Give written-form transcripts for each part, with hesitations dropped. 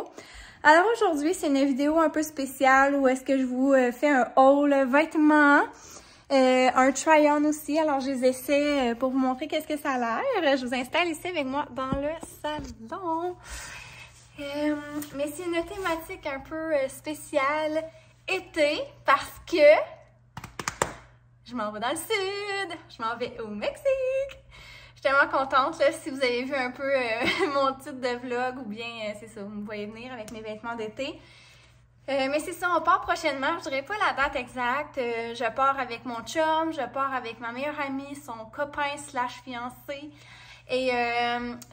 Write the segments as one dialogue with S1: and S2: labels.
S1: vidéo. Alors aujourd'hui, c'est une vidéo un peu spéciale où est-ce que je vous fais un haul vêtements, un try-on aussi. Alors je les essaie pour vous montrer qu'est-ce que ça a l'air. Je vous installe ici avec moi dans le salon. Mais c'est une thématique un peu spéciale été parce que je m'en vais dans le sud, je m'en vais au Mexique. Je suis tellement contente, là, si vous avez vu un peu mon titre de vlog ou bien, c'est ça, vous me voyez venir avec mes vêtements d'été. Mais c'est ça, on part prochainement, je dirais pas la date exacte. Je pars avec mon chum, je pars avec ma meilleure amie, son copain slash fiancé. Et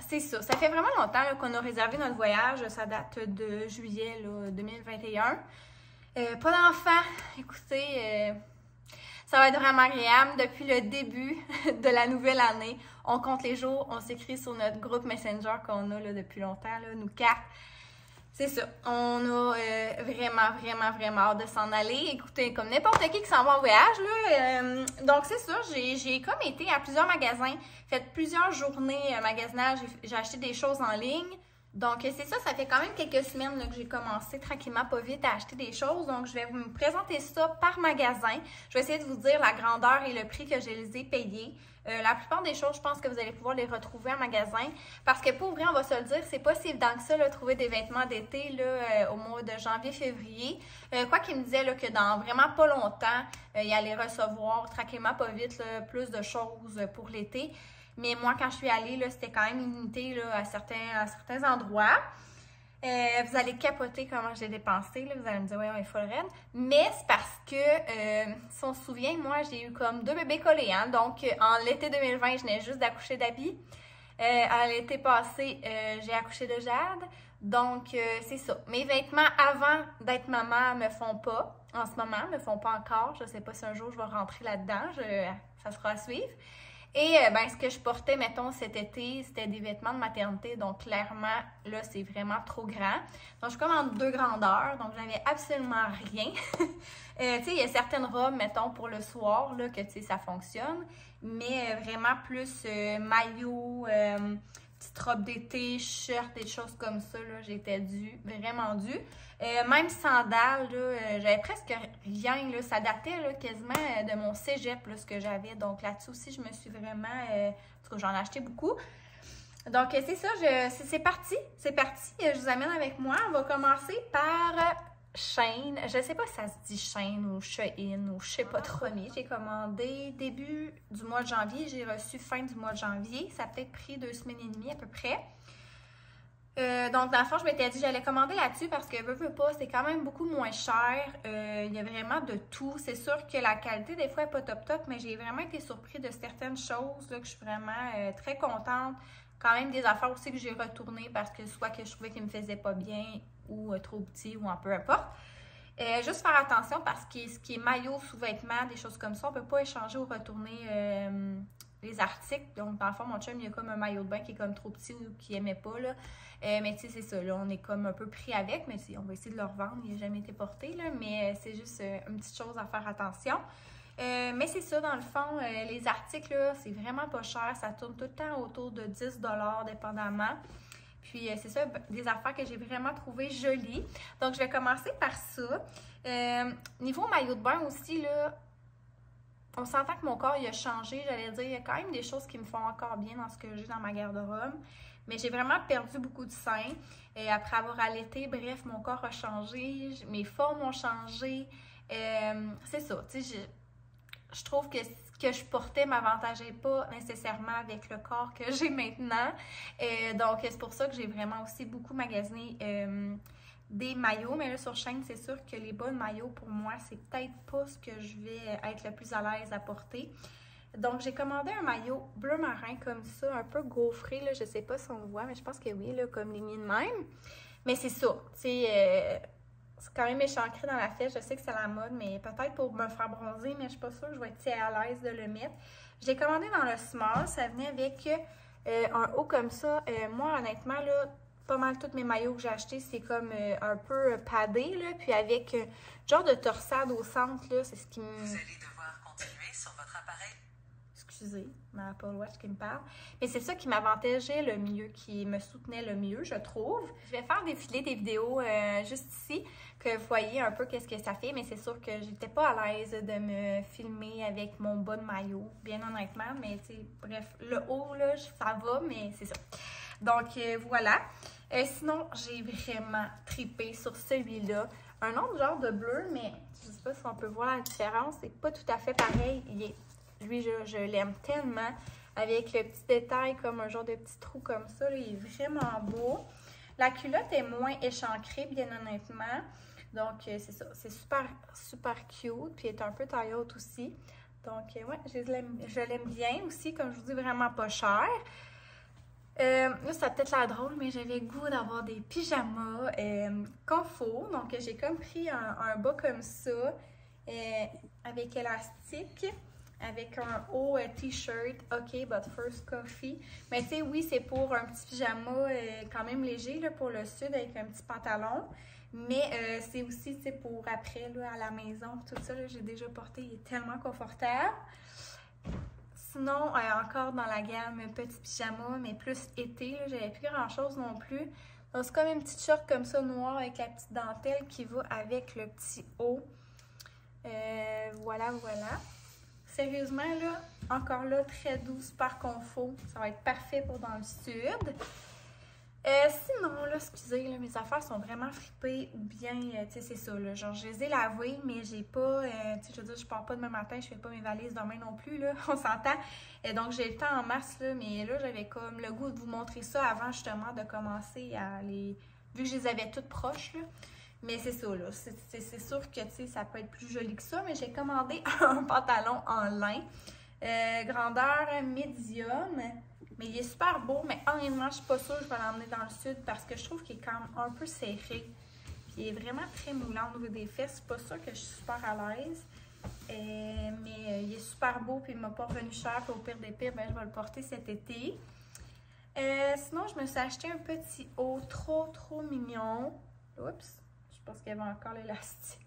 S1: c'est ça, ça fait vraiment longtemps qu'on a réservé notre voyage, ça date de juillet là, 2021. Pas d'enfant, écoutez... ça va être vraiment agréable. Depuis le début de la nouvelle année, on compte les jours, on s'écrit sur notre groupe Messenger qu'on a là, depuis longtemps, là, nous quatre. C'est ça, on a vraiment hâte de s'en aller. Écoutez, comme n'importe qui s'en va en voyage, là. Donc c'est ça, j'ai comme été à plusieurs magasins, fait plusieurs journées magasinage, j'ai acheté des choses en ligne. Donc c'est ça, ça fait quand même quelques semaines là, que j'ai commencé tranquillement pas vite à acheter des choses. Donc je vais vous présenter ça par magasin. Je vais essayer de vous dire la grandeur et le prix que je les ai payés. La plupart des choses, je pense que vous allez pouvoir les retrouver en magasin. Parce que pour vrai, on va se le dire, c'est pas si évident que ça, là, trouver des vêtements d'été au mois de janvier-février. Quoi qu'il me disait là, que dans vraiment pas longtemps, il allait recevoir tranquillement pas vite là, plus de choses pour l'été. Mais moi, quand je suis allée, c'était quand même limité là, à certains endroits. Vous allez capoter comment j'ai dépensé. Là. Vous allez me dire, ouais, il faut le raide. Mais c'est parce que, si on se souvient, moi, j'ai eu comme 2 bébés collés. Hein? Donc, en l'été 2020, je venais juste d'accoucher d'Abby. À l'été passé, j'ai accouché de Jade. Donc, c'est ça. Mes vêtements avant d'être maman me font pas. En ce moment, me font pas encore. Je sais pas si un jour je vais rentrer là-dedans. Ça sera à suivre. Et ben, ce que je portais, mettons, cet été, c'était des vêtements de maternité. Donc, clairement, là, c'est vraiment trop grand. Donc, je suis comme en 2 grandeurs. Donc, j'avais absolument rien. Tu sais, il y a certaines robes, mettons, pour le soir, là, que, tu sais, ça fonctionne. Mais vraiment plus maillot, petite robe d'été, shirt, des choses comme ça, là, j'étais vraiment due. Même sandales, j'avais presque rien, là, ça datait là, quasiment de mon cégep, là, ce que j'avais. Donc là-dessus aussi, je me suis vraiment, parce que j'en ai acheté beaucoup. Donc c'est ça, c'est parti, je vous amène avec moi. On va commencer par Shein. Je sais pas si ça se dit Shein ou Shein ou je sais pas trop, mais j'ai commandé début du mois de janvier, j'ai reçu fin du mois de janvier. Ça a peut-être pris 2 semaines et demie à peu près. Donc, dans le fond, je m'étais dit que j'allais commander là-dessus parce que, veux pas, c'est quand même beaucoup moins cher. Il y a vraiment de tout. C'est sûr que la qualité, des fois, n'est pas top, mais j'ai vraiment été surprise de certaines choses là, que je suis vraiment très contente. Quand même des affaires aussi que j'ai retournées parce que soit que je trouvais qu'ils me faisaient pas bien ou trop petits ou peu importe. Juste faire attention parce que ce qui est maillot, sous-vêtements, des choses comme ça, on ne peut pas échanger ou retourner les articles. Donc, dans le fond, mon chum, il y a comme un maillot de bain qui est comme trop petit ou qui n'aimait pas, là. Mais tu sais, c'est ça, là, on est comme un peu pris avec, mais on va essayer de le revendre, il n'a jamais été porté, là, mais c'est juste une petite chose à faire attention. Mais c'est ça, dans le fond, les articles, là, c'est vraiment pas cher, ça tourne tout le temps autour de 10 $ dépendamment. Puis, c'est ça, des affaires que j'ai vraiment trouvées jolies. Donc, je vais commencer par ça. Niveau maillot de bain aussi, là, on s'entend que mon corps, il a changé. J'allais dire, il y a quand même des choses qui me font encore bien dans ce que j'ai dans ma garde-robe. Mais j'ai vraiment perdu beaucoup de seins. Et après avoir allaité, bref, mon corps a changé. Mes formes ont changé. C'est ça, tu sais, je trouve que ce que je portais ne m'avantageait pas nécessairement avec le corps que j'ai maintenant. Donc, c'est pour ça que j'ai vraiment aussi beaucoup magasiné des maillots. Mais là, sur Shein, c'est sûr que les bas de maillot, pour moi, c'est peut-être pas ce que je vais être le plus à l'aise à porter. Donc, j'ai commandé un maillot bleu marin comme ça, un peu gaufré, là. Je sais pas si on le voit, mais je pense que oui, là, comme les miens de même. Mais c'est ça, tu sais... c'est quand même échancré dans la fesse. Je sais que c'est la mode, mais peut-être pour me faire bronzer, mais je suis pas sûre que je vais être à l'aise de le mettre. J'ai commandé dans le small. Ça venait avec un haut comme ça. Moi, honnêtement, là, pas mal tous mes maillots que j'ai achetés, c'est comme un peu padé, là. Puis avec genre de torsade au centre, là, c'est ce qui me...
S2: Vous allez devoir continuer sur votre appareil.
S1: Excusez, ma Apple Watch qui me parle. Mais c'est ça qui m'avantageait le mieux, qui me soutenait le mieux, je trouve. Je vais faire défiler des vidéos juste ici, que vous voyez un peu qu'est-ce que ça fait. Mais c'est sûr que j'étais pas à l'aise de me filmer avec mon bas de maillot, bien honnêtement. Mais tu sais, bref, le haut, là, ça va, mais c'est ça. Donc, voilà. Sinon, j'ai vraiment trippé sur celui-là. Un autre genre de bleu, mais je sais pas si on peut voir la différence. C'est pas tout à fait pareil. Lui, je l'aime tellement. Avec le petit détail comme un genre de petit trou comme ça. Là, il est vraiment beau. La culotte est moins échancrée, bien honnêtement. Donc, c'est ça. C'est super, super cute. Puis, elle est un peu taille haute aussi. Donc, ouais, je l'aime bien aussi. Comme je vous dis, vraiment pas cher. Là, ça a peut-être l'air drôle, mais j'avais le goût d'avoir des pyjamas confo. Donc, j'ai comme pris un bas comme ça, avec élastique, avec un haut t-shirt. OK, but first coffee. Mais tu sais, oui, c'est pour un petit pyjama quand même léger là, pour le sud, avec un petit pantalon. Mais c'est aussi, tu sais, pour après, là, à la maison, tout ça, j'ai déjà porté. Il est tellement confortable. Sinon, encore dans la gamme petit pyjama, mais plus été, j'avais plus grand chose non plus. Donc, c'est comme une petite short comme ça, noire, avec la petite dentelle qui va avec le petit haut. Voilà, voilà. Sérieusement, là, encore là, très doux, super confort. Ça va être parfait pour dans le sud. Sinon, là, excusez, là, mes affaires sont vraiment fripées ou bien, tu sais, c'est ça, là, genre, je les ai lavées, mais j'ai pas, tu sais, je veux dire, je pars pas demain matin, je fais pas mes valises demain non plus, là, on s'entend. Donc, j'ai le temps en masse, là, mais là, j'avais comme le goût de vous montrer ça avant, justement, de commencer à les... Vu que je les avais toutes proches, là. Mais c'est ça, là, c'est sûr que, tu sais, ça peut être plus joli que ça, mais j'ai commandé un pantalon en lin, grandeur médium. Mais il est super beau, mais honnêtement, je suis pas sûre que je vais l'emmener dans le sud parce que je trouve qu'il est quand même un peu serré. Puis il est vraiment très moulant au niveau des fesses. C'est pas sûr que je suis super à l'aise. Mais il est super beau, puis il m'a pas revenu cher. Puis au pire des pires, ben, je vais le porter cet été. Sinon, je me suis acheté un petit haut trop mignon. Oups, je pense qu'il y avait encore l'élastique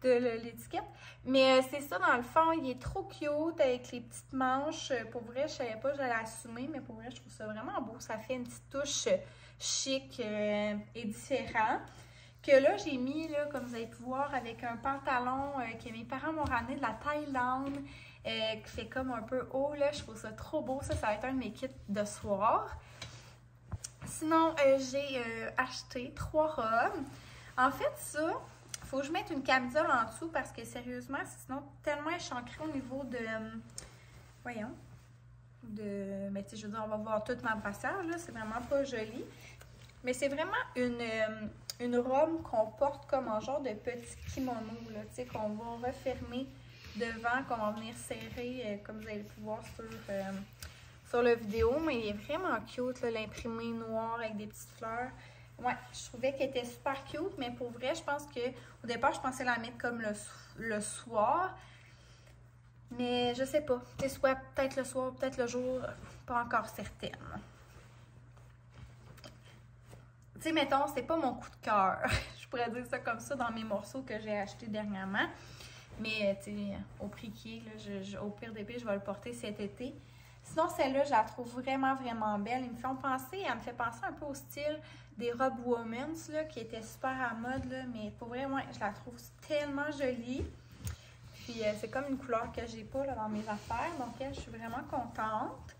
S1: de l'étiquette. Mais c'est ça, dans le fond, il est trop cute avec les petites manches. Pour vrai, je savais pas que j'allais assumer, mais pour vrai, je trouve ça vraiment beau. Ça fait une petite touche chic et différent. Que là, j'ai mis, là, comme vous avez pu voir, avec un pantalon que mes parents m'ont ramené de la Thaïlande, qui fait comme un peu haut, là. Je trouve ça trop beau. Ça va être un de mes kits de soir. Sinon, j'ai acheté 3 robes. En fait, ça... Faut que je mette une camisole en dessous parce que sérieusement, c'est sinon tellement échancré au niveau de... voyons. Mais tu sais, je veux dire, on va voir toute ma brassière, là. C'est vraiment pas joli. Mais c'est vraiment une robe qu'on porte comme un genre de petit kimono, là. Tu sais, qu'on va refermer devant, qu'on va venir serrer, comme vous allez pouvoir sur la vidéo. Mais il est vraiment cute, l'imprimé noir avec des petites fleurs. Ouais, je trouvais qu'elle était super cute, mais pour vrai, je pense que au départ, je pensais la mettre comme le soir. Mais je sais pas. C'est soit peut-être le soir, peut-être le jour, pas encore certaine. Tu sais, mettons, c'est pas mon coup de cœur. Je pourrais dire ça comme ça dans mes morceaux que j'ai achetés dernièrement. Mais, tu sais, au prix qui est, là, au pire des pires, je vais le porter cet été. Sinon, celle-là, je la trouve vraiment belle. Elle me fait penser un peu au style des robes women's, là, qui étaient super à mode, là. Mais pour vrai, moi, je la trouve tellement jolie. Puis, c'est comme une couleur que j'ai pas, là, dans mes affaires. Donc, elle, je suis vraiment contente.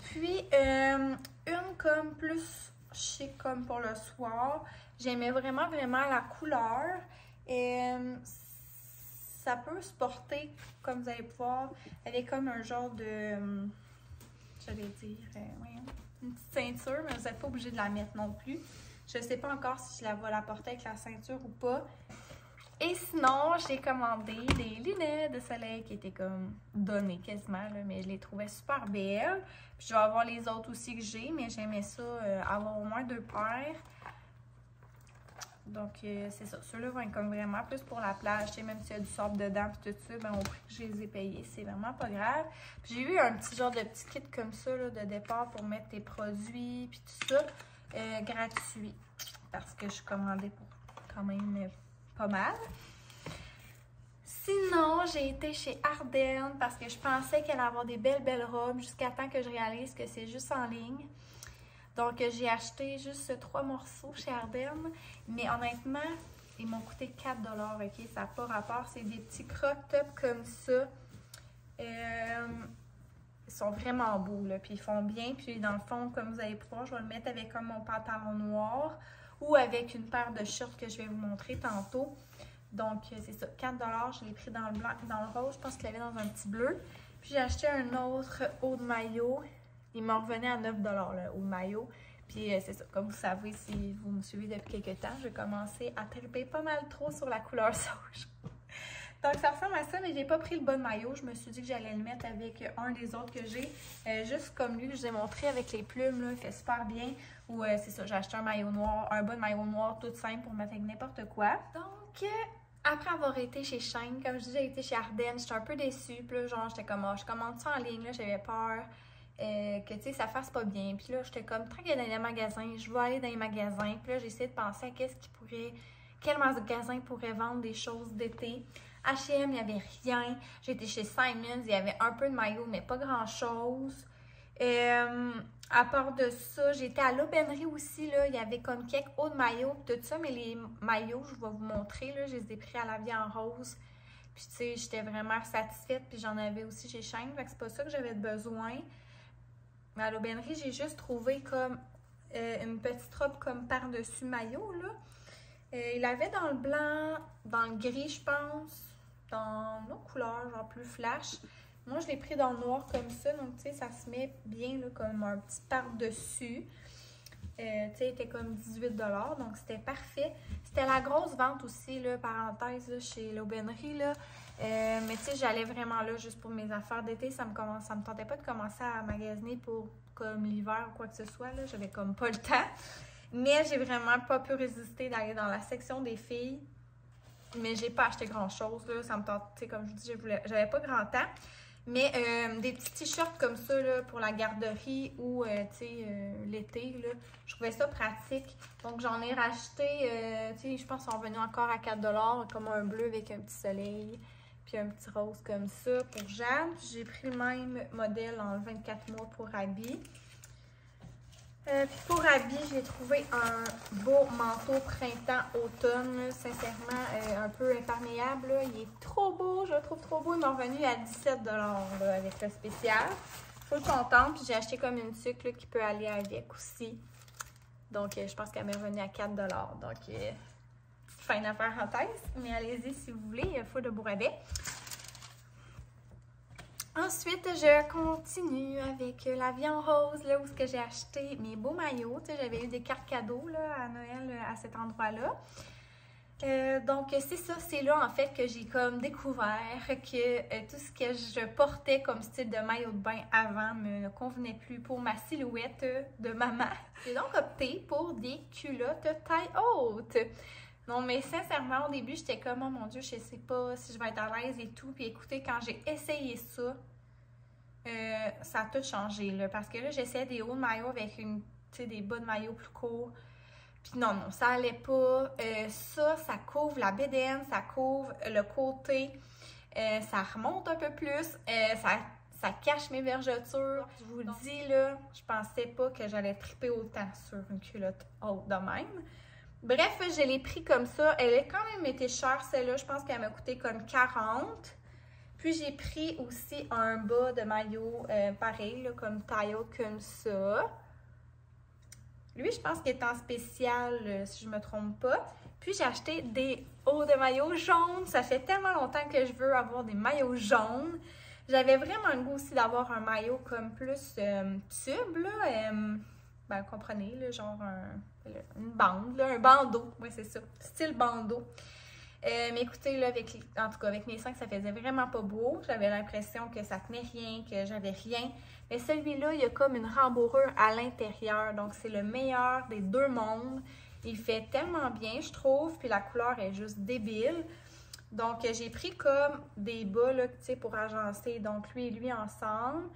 S1: Puis, une comme plus chic, comme pour le soir. J'aimais vraiment la couleur. Ça peut se porter, comme vous allez pouvoir, avec comme un genre de... j'allais dire, voyons, une petite ceinture, mais vous n'êtes pas obligé de la mettre non plus. Je ne sais pas encore si je vais la porter avec la ceinture ou pas. Et sinon, j'ai commandé des lunettes de soleil qui étaient comme données quasiment, là, mais je les trouvais super belles. Puis je vais avoir les autres aussi que j'ai, mais j'aimais ça, avoir au moins 2 paires. Donc, c'est ça. Ceux-là vont être comme vraiment plus pour la plage. Tu sais, même s'il y a du sable dedans et tout ça, ben, au prix que je les ai payés, c'est vraiment pas grave. J'ai eu un petit genre de petit kit comme ça, là, de départ pour mettre tes produits puis tout ça, gratuit. Parce que je commandais pour quand même pas mal. Sinon, j'ai été chez Ardenne parce que je pensais qu'elle allait avoir des belles robes jusqu'à temps que je réalise que c'est juste en ligne. Donc, j'ai acheté juste 3 morceaux chez Ardenne. Mais honnêtement, ils m'ont coûté 4 $, ok? Ça n'a pas rapport. C'est des petits crop tops comme ça. Ils sont vraiment beaux, là. Puis ils font bien. Puis dans le fond, comme vous allez pouvoir, je vais le mettre avec comme mon pantalon noir ou avec une paire de shorts que je vais vous montrer tantôt. Donc, c'est ça, 4 $. Je l'ai pris dans le blanc et dans le rose. Je pense qu'il l'avait dans un petit bleu. Puis, j'ai acheté un autre haut de maillot. Il m'en revenait à 9 $, le haut de maillot. Puis, c'est ça. Comme vous savez, si vous me suivez depuis quelques temps, j'ai commencé à triper pas mal trop sur la couleur sauge. Donc, ça ressemble à ça, mais j'ai pas pris le bas de maillot. Je me suis dit que j'allais le mettre avec un des autres que j'ai. Juste comme lui que je vous ai montré avec les plumes, là, il fait super bien. Ou c'est ça, j'ai acheté un maillot noir, un bas de maillot noir tout simple pour mettre avec n'importe quoi. Donc, après avoir été chez Shein, comme je disais, j'ai été chez Ardenne, j'étais un peu déçue. Puis là, genre, j'étais comme, oh, je commande ça en ligne, là, j'avais peur que, tu sais, ça fasse pas bien. Puis là, j'étais comme, tranquille dans les magasins, je vais aller dans les magasins. Puis là, j'ai essayé de penser à quel magasin pourrait vendre des choses d'été. H&M, il n'y avait rien. J'ai été chez Simons, il y avait un peu de maillot, mais pas grand-chose. À part de ça, j'étais à l'aubainerie aussi, là, il y avait comme quelques hauts de maillot, tout ça, mais les maillots, je vais vous montrer, là, je les ai pris à la vie en rose. Puis, tu sais, j'étais vraiment satisfaite, puis j'en avais aussi chez Shein, fait que c'est pas ça que j'avais besoin. Mais à l'aubainerie, j'ai juste trouvé comme une petite robe comme par-dessus maillot, là. Il avait dans le blanc, dans le gris, je pense, dans nos couleurs, genre plus flash. Moi, je l'ai pris dans le noir comme ça, donc tu sais, ça se met bien là, comme un petit par-dessus. Tu sais, il était comme 18 $, donc c'était parfait. C'était la grosse vente aussi, là, parenthèse, là, chez l'aubainerie, là. Mais tu sais, j'allais vraiment là juste pour mes affaires d'été. Ça me tentait pas de commencer à magasiner pour comme l'hiver ou quoi que ce soit, là. J'avais comme pas le temps. Mais j'ai vraiment pas pu résister d'aller dans la section des filles. Mais j'ai pas acheté grand-chose, là. Ça me tente, tu sais, comme je vous dis, j'avais pas grand temps. Mais des petits t-shirts comme ça, là, pour la garderie ou, tu sais, l'été, là, je trouvais ça pratique. Donc, j'en ai racheté, tu sais, je pense qu'ils sont venus encore à 4 $, comme un bleu avec un petit soleil, puis un petit rose comme ça pour Jeanne. J'ai pris le même modèle en 24 mois pour Abby. Puis pour Abby, j'ai trouvé un beau manteau printemps-automne, sincèrement, un peu imperméable. Là. Il est trop beau, je le trouve trop beau. Il m'a revenu à 17 $ là, avec le spécial. Je suis contente, puis j'ai acheté comme une tuque là, qui peut aller avec aussi. Donc, je pense qu'elle m'est revenue à 4 $. Donc, fin de parenthèse, mais allez-y si vous voulez, il y a fou de beau rabais. Ensuite, je continue avec la vie en rose, là, où j'ai acheté mes beaux maillots. J'avais eu des cartes cadeaux là, à Noël à cet endroit-là. Donc, c'est ça, c'est là en fait que j'ai comme découvert que tout ce que je portais comme style de maillot de bain avant me convenait plus pour ma silhouette de maman. J'ai donc opté pour des culottes taille haute. Non, mais sincèrement, au début, j'étais comme, oh mon Dieu, je sais pas si je vais être à l'aise et tout. Puis écoutez, quand j'ai essayé ça, ça a tout changé, là. Parce que là, j'essayais des hauts de maillot avec des bas de maillot plus courts. Puis non, ça allait pas. Ça couvre la bédaine, ça couvre le côté. Ça remonte un peu plus. Ça cache mes vergetures. Je vous le dis, là, je pensais pas que j'allais triper autant sur une culotte haute de même. Bref, je l'ai pris comme ça. Elle a quand même été chère, celle-là. Je pense qu'elle m'a coûté comme 40. Puis, j'ai pris aussi un bas de maillot pareil, là, comme taille haute, comme ça. Lui, je pense qu'il est en spécial, si je ne me trompe pas. Puis, j'ai acheté des hauts de maillot jaunes. Ça fait tellement longtemps que je veux avoir des maillots jaunes. J'avais vraiment le goût aussi d'avoir un maillot comme plus tube, là. Ben, comprenez, là, genre une bande, là, un bandeau. Oui, c'est ça. Style bandeau. Mais écoutez, là, en tout cas, avec mes seins, ça faisait vraiment pas beau. J'avais l'impression que ça tenait rien, que j'avais rien. Mais celui-là, il y a comme une rembourrure à l'intérieur. Donc, c'est le meilleur des deux mondes. Il fait tellement bien, je trouve. Puis la couleur est juste débile. Donc, j'ai pris comme des bas, là, tu sais, pour agencer. Donc, lui et lui ensemble.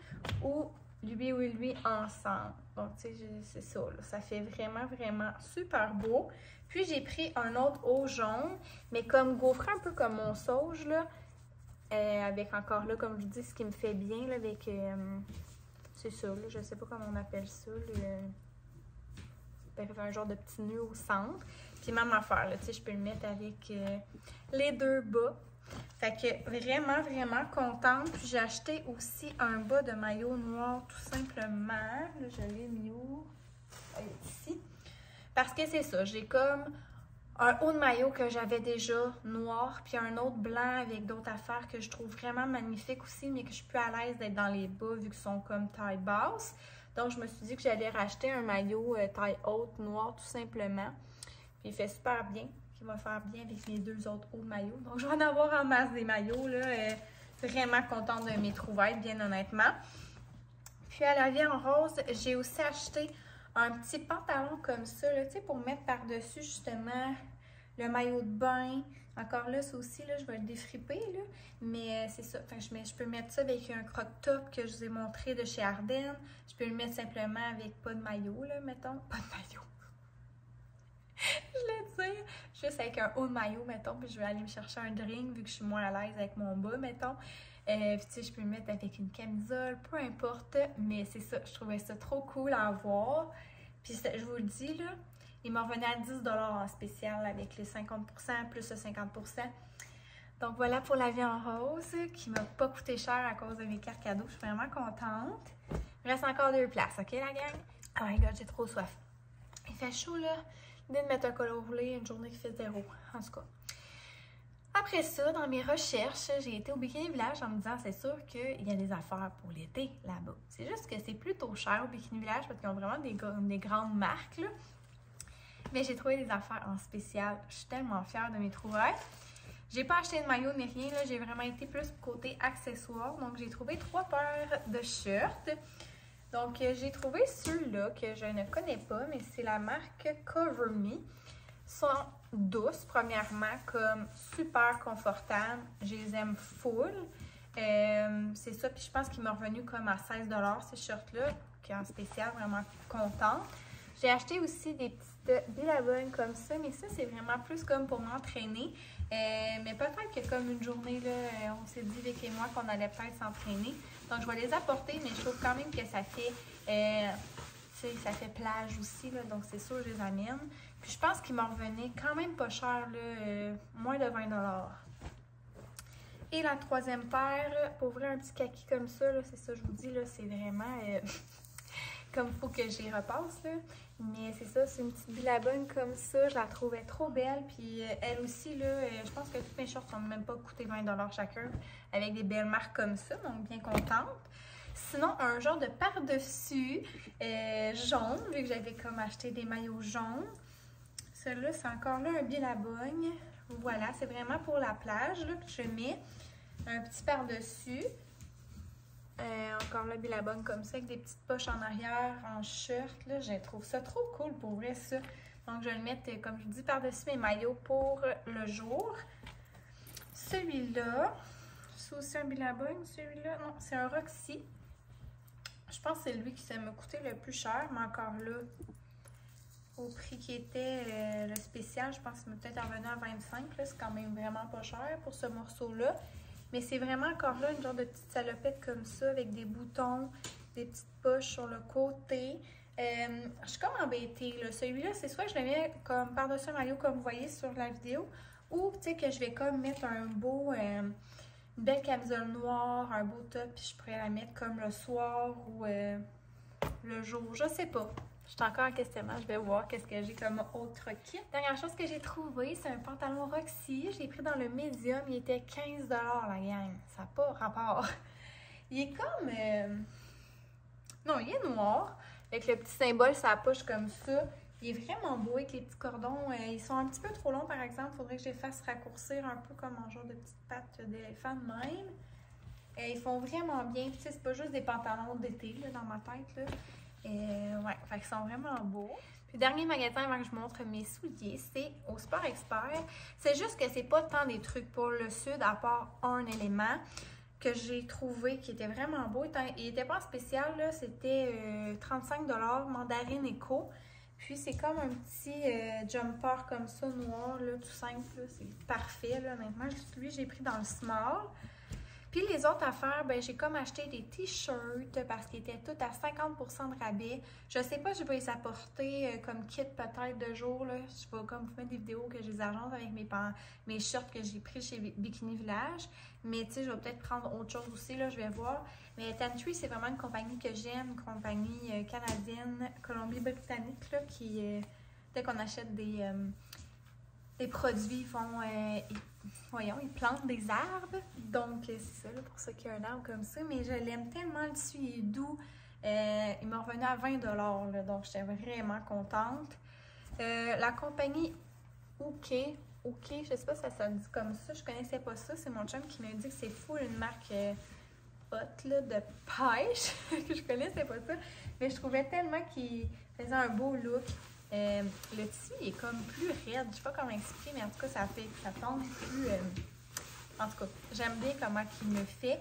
S1: Ou lui et lui ensemble. Donc, tu sais, c'est ça, là. Ça fait vraiment, vraiment super beau. Puis, j'ai pris un autre haut jaune, mais comme gaufré, un peu comme mon sauge, là. avec encore là, comme je vous dis, ce qui me fait bien, là, avec... c'est ça, là, je sais pas comment on appelle ça, un genre de petit nœud au centre. Puis même affaire, là, tu sais, je peux le mettre avec les deux bas. Fait que vraiment, vraiment contente. Puis j'ai acheté aussi un bas de maillot noir, tout simplement. Là, je l'ai mis où? Ici. Parce que c'est ça, j'ai comme un haut de maillot que j'avais déjà noir, puis un autre blanc avec d'autres affaires que je trouve vraiment magnifique aussi, mais que je suis plus à l'aise d'être dans les bas vu qu'ils sont comme taille basse. Donc, je me suis dit que j'allais racheter un maillot taille haute, noir, tout simplement. Puis, il fait super bien. Il va faire bien avec mes deux autres hauts de maillot. Donc, je vais en avoir en masse des maillots, là. Vraiment contente de mes trouvailles, bien honnêtement. Puis, à la vie en rose, j'ai aussi acheté un petit pantalon comme ça, là, tu sais, pour mettre par-dessus, justement, le maillot de bain. Encore là, ça aussi, là, je vais le défriper, là. Mais c'est ça. Enfin, je peux mettre ça avec un croc-top que je vous ai montré de chez Ardennes. Je peux le mettre simplement avec pas de maillot, là, mettons. Pas de maillot. Je l'ai dit. Juste avec un haut de maillot, mettons. Puis je vais aller me chercher un drink vu que je suis moins à l'aise avec mon bas, mettons. Puis tu sais, je peux le mettre avec une camisole, peu importe. Mais c'est ça, je trouvais ça trop cool à avoir. Puis je vous le dis, là, il m'a revenu à 10 $ en spécial avec les 50% plus le 50%. Donc voilà pour la vie en rose qui m'a pas coûté cher à cause de mes cartes cadeaux. Je suis vraiment contente. Il me reste encore 2 places, ok la gang? Oh my god, j'ai trop soif. Il fait chaud là. L'idée de mettre un col roulé une journée qui fait 0. En tout cas. Après ça, dans mes recherches, j'ai été au Bikini Village en me disant c'est sûr qu'il y a des affaires pour l'été là-bas. C'est juste que c'est plutôt cher au Bikini Village parce qu'ils ont vraiment des grandes marques là. Mais j'ai trouvé des affaires en spécial. Je suis tellement fière de mes trouvailles. J'ai pas acheté de maillot ni rien, j'ai vraiment été plus côté accessoires. Donc j'ai trouvé 3 paires de shirts. Donc j'ai trouvé ceux-là que je ne connais pas, mais c'est la marque Cover Me. Ils sont douces, premièrement, comme super confortables. Je les aime full. C'est ça, puis je pense qu'il m'a revenu comme à 16 $ ces shirts-là, qui est en spécial, vraiment contente. J'ai acheté aussi des petites billabonnes comme ça, mais ça, c'est vraiment plus comme pour m'entraîner. Mais peut-être que comme une journée, là, on s'est dit, Vic et moi, qu'on allait peut-être s'entraîner. Donc, je vais les apporter, mais je trouve quand même que ça fait, tu sais, ça fait plage aussi, là, donc c'est sûr, je les amène. Puis, je pense qu'ils m'en revenaient quand même pas cher, là, moins de 20 $. Et la troisième paire, pour ouvrir un petit kaki comme ça, c'est ça, je vous dis, là, c'est vraiment... comme il faut que j'y repasse, là. Mais c'est ça, c'est une petite billabonne comme ça. Je la trouvais trop belle. Puis elle aussi, là, je pense que toutes mes shorts n'ont même pas coûté 20 $ chacun. Avec des belles marques comme ça, donc bien contente. Sinon, un genre de par-dessus jaune, vu que j'avais comme acheté des maillots jaunes. Celui-là, c'est encore là un billabonne. Voilà, c'est vraiment pour la plage là, que je mets un petit par-dessus. Encore là, billabonne comme ça, avec des petites poches en arrière, en shirt. Là, je trouve ça trop cool pour vrai, ça. Donc, je vais le mettre, comme je vous dis, par-dessus mes maillots pour le jour. Celui-là, c'est aussi un billabonne. Celui-là, non, c'est un Roxy. Je pense que c'est lui qui m'a coûté le plus cher, mais encore là, au prix qui était le spécial, je pense qu'il m'a peut-être revenu à 25. C'est quand même vraiment pas cher pour ce morceau-là. Mais c'est vraiment encore là une genre de petite salopette comme ça avec des boutons, des petites poches sur le côté. Je suis comme embêtée. Celui-là, c'est soit je le mets comme par-dessus un maillot comme vous voyez sur la vidéo, ou tu sais que je vais comme mettre un beau, une belle camisole noire, un beau top, puis je pourrais la mettre comme le soir ou le jour. Je sais pas. Je suis encore en questionnement, je vais voir qu'est-ce que j'ai comme autre kit. Dernière chose que j'ai trouvé, c'est un pantalon Roxy. Je l'ai pris dans le médium, il était 15 $ la gang. Ça n'a pas rapport. Il est comme... Non, il est noir, avec le petit symbole sur la poche comme ça. Il est vraiment beau avec les petits cordons. Ils sont un petit peu trop longs par exemple, il faudrait que je les fasse raccourcir un peu comme un genre de petites pattes d'éléphant de même. Ils font vraiment bien. Tu sais, c'est pas juste des pantalons d'été dans ma tête là. Ouais, fait qu'ils sont vraiment beaux. Puis dernier magasin avant que je vous montre mes souliers, c'est au Sport Expert. C'est juste que c'est pas tant des trucs pour le sud à part un élément que j'ai trouvé qui était vraiment beau. Il était pas en spécial, là, c'était 35 $, mandarine éco. Puis c'est comme un petit jumper comme ça, noir, là, tout simple. C'est parfait, là, honnêtement. Lui, j'ai pris dans le small. Puis les autres affaires, ben j'ai comme acheté des t-shirts parce qu'ils étaient tous à 50% de rabais. Je sais pas, je vais les apporter comme kit peut-être de jour, là. Je vais comme vous mettre des vidéos que je les agence avec mes shirts que j'ai pris chez Bikini Village. Mais tu sais, je vais peut-être prendre autre chose aussi, là, je vais voir. Mais Tantry, c'est vraiment une compagnie que j'aime, une compagnie canadienne, Colombie-Britannique, là, qui, dès qu'on achète des produits, ils plantent des arbres. Donc, c'est ça, là, pour ça qu'il y a un arbre comme ça. Mais je l'aime tellement, le tissu il est doux. Il m'a revenu à 20 $, là, donc j'étais vraiment contente. La compagnie OK, je sais pas si ça se dit comme ça, je connaissais pas ça. C'est mon chum qui m'a dit que c'est full une marque hot là, de pêche, que je connaissais pas ça. Mais je trouvais tellement qu'il faisait un beau look. Le tissu il est comme plus raide, je sais pas comment expliquer, mais en tout cas ça tombe plus. En tout cas, j'aime bien comment il me fait.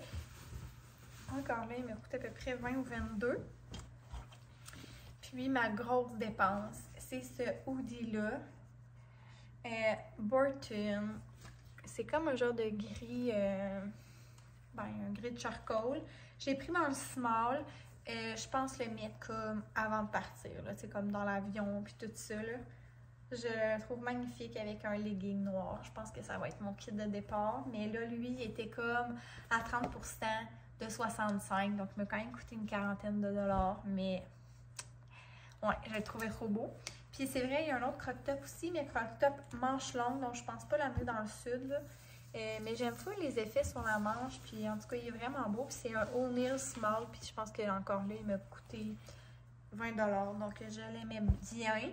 S1: Encore là, il m'a coûté à peu près 20 ou 22. Puis ma grosse dépense, c'est ce hoodie-là. Burton. C'est comme un genre de gris, un gris de charcoal. Je l'ai pris dans le small. Je pense le mettre comme avant de partir, c'est comme dans l'avion puis tout ça, là. Je le trouve magnifique avec un legging noir. Je pense que ça va être mon kit de départ. Mais là, lui, il était comme à 30% de 65. Donc, il m'a quand même coûté une quarantaine de dollars. Mais, ouais, je le trouvais trop beau. Puis, c'est vrai, il y a un autre crop top aussi, mais crop top manche longue. Donc, je pense pas l'amener dans le sud, là. Mais j'aime pas les effets sur la manche, puis en tout cas, il est vraiment beau. Puis c'est un O'Neill Small, puis je pense que encore là, il m'a coûté 20 $. Donc je l'aimais bien.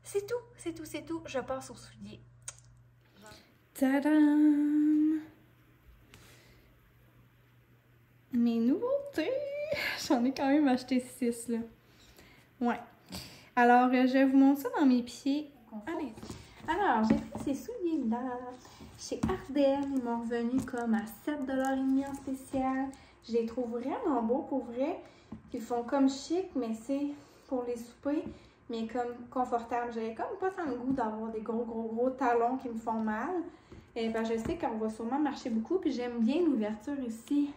S1: C'est tout. Je passe aux souliers. Tadam! Mes nouveautés! J'en ai quand même acheté 6, là. Ouais. Alors, je vous montre ça dans mes pieds. Allez. Alors, j'ai pris ces souliers-là chez Ardenne. Ils m'ont revenu comme à 7,5 $ en spécial. Je les trouve vraiment beaux pour vrai. Ils font comme chic, mais c'est pour les soupers, mais comme confortable. J'avais comme pas tant le goût d'avoir des gros talons qui me font mal. Ben, je sais qu'on va sûrement marcher beaucoup, puis j'aime bien l'ouverture ici.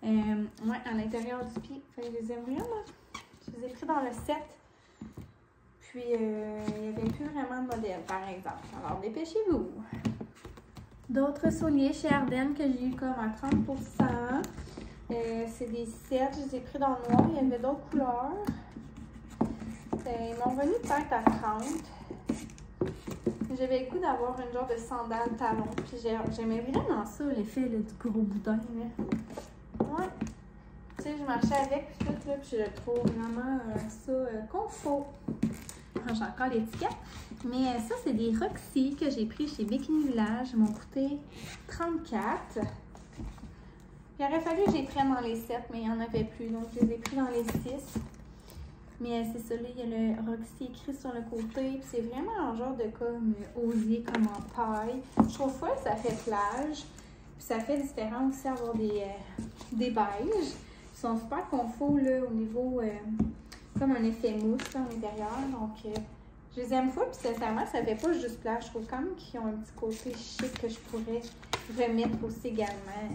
S1: Ouais, à l'intérieur du pied. Enfin, je les aime vraiment. Je les ai pris dans le set. Puis, il n'y avait plus vraiment de modèle, par exemple. Alors, dépêchez-vous. D'autres souliers chez Ardenne que j'ai eu comme à 30%. C'est des sets. Je les ai pris dans le noir. Il y avait d'autres couleurs. Ils m'ont venu peut-être à 30. J'avais le goût d'avoir une genre de sandale talon. Puis, j'aimais vraiment ça, l'effet du gros boudin. Là. Ouais. Tu sais, je marchais avec, puis tout, là, puis je trouve vraiment ça confort. J'ai encore l'étiquette. Mais ça, c'est des Roxy que j'ai pris chez Bikini Village. Ils m'ont coûté 34. Il aurait fallu que je les prenne dans les 7, mais il n'y en avait plus. Donc, je les ai pris dans les 6. Mais c'est ça, là, il y a le Roxy écrit sur le côté. Puis c'est vraiment un genre de comme osier, comme en paille. Je trouve pas que ça fait plage. Puis ça fait différent aussi avoir des beiges. Ils sont super confort, là, au niveau... comme un effet mousse là, à l'intérieur. Donc, je les aime full. Puis, sincèrement, ça fait pas juste plage. Je trouve quand même qu'ils ont un petit côté chic que je pourrais remettre aussi également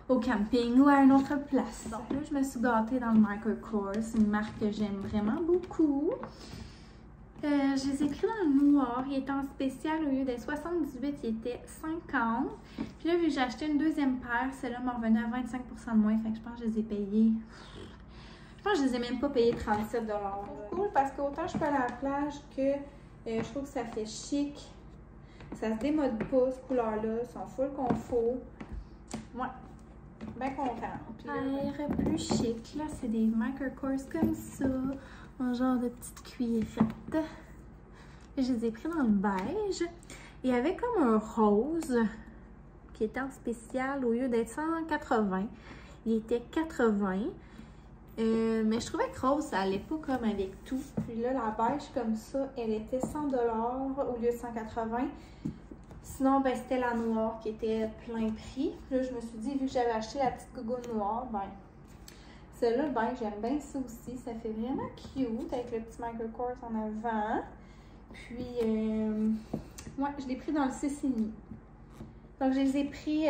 S1: au camping ou à une autre place. Donc, là, je me suis gâtée dans le Michael Kors. C'est une marque que j'aime vraiment beaucoup. Je les ai pris dans le noir. Il était en spécial. Au lieu d'être 78, il était 50. Puis là, vu que j'ai acheté une deuxième paire, celle-là m'a revenu à 25% de moins. Fait que je pense que je les ai payés. Je pense que je les ai même pas payés 37 $. C'est cool parce qu'autant je peux aller à la plage que je trouve que ça fait chic. Ça se démode pas, ces couleurs-là. Ils sont full confort. Ouais. Bien contente. L'air plus chic, là, c'est des Michael Kors comme ça. Un genre de petite cuirette. Et je les ai pris dans le beige. Il y avait comme un rose qui était en spécial. Au lieu d'être 180, il était 80. Mais je trouvais que rose, ça allait pas comme avec tout. Puis là, la beige comme ça, elle était 100 $ au lieu de 180. Sinon, ben, c'était la noire qui était plein prix. Puis là, je me suis dit, vu que j'avais acheté la petite gougoune noire, ben, celle-là, ben, j'aime bien ça aussi. Ça fait vraiment cute avec le petit Michael Kors en avant. Puis, ouais, je l'ai pris dans le 6,5. Donc, je les ai pris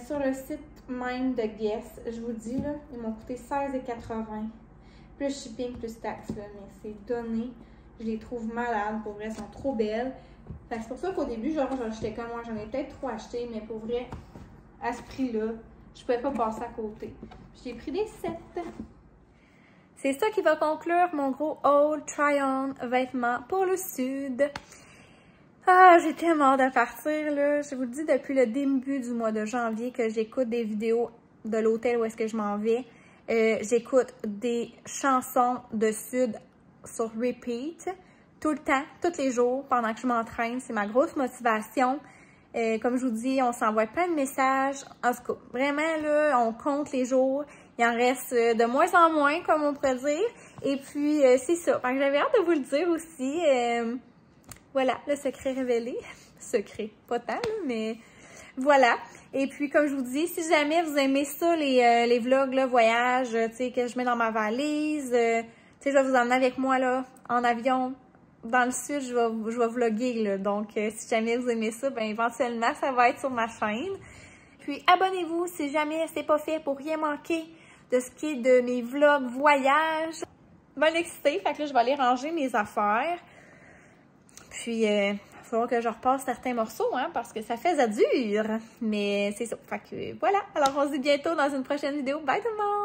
S1: sur le site même de Guess. Je vous dis, là, ils m'ont coûté 16,80 $. Plus shipping, plus taxes, là, mais c'est donné. Je les trouve malades. Pour vrai, elles sont trop belles. Fait que c'est pour ça qu'au début, genre, j'achetais comme moi. J'en ai peut-être trop acheté, mais pour vrai, à ce prix-là, je pouvais pas passer à côté. J'ai pris des 7. C'est ça qui va conclure mon gros haul try-on vêtements pour le sud. Ah, j'ai tellement hâte de partir, là. Je vous le dis depuis le début du mois de janvier que j'écoute des vidéos de l'hôtel où est-ce que je m'en vais. J'écoute des chansons de sud sur repeat, tout le temps, tous les jours, pendant que je m'entraîne. C'est ma grosse motivation. Comme je vous dis, on s'envoie plein de messages. En tout cas, vraiment, là, on compte les jours. Il en reste de moins en moins, comme on pourrait dire. Et puis, c'est ça. Fait que j'avais hâte de vous le dire aussi. Voilà, le secret révélé. Secret, pas tant, là, mais voilà. Et puis, comme je vous dis, si jamais vous aimez ça, les vlogs, là, voyages, tu sais, que je mets dans ma valise, tu sais, je vais vous emmener avec moi, là, en avion, dans le sud, je vais vlogger, là. Donc, si jamais vous aimez ça, ben éventuellement, ça va être sur ma chaîne. Puis, abonnez-vous si jamais c'est pas fait pour rien manquer de ce qui est de mes vlogs voyages. Bonne excitée, fait que là, je vais aller ranger mes affaires. Puis, il va falloir que je repasse certains morceaux, hein, parce que ça faisait dur. Mais c'est ça. Fait que voilà. Alors, on se dit bientôt dans une prochaine vidéo. Bye tout le monde!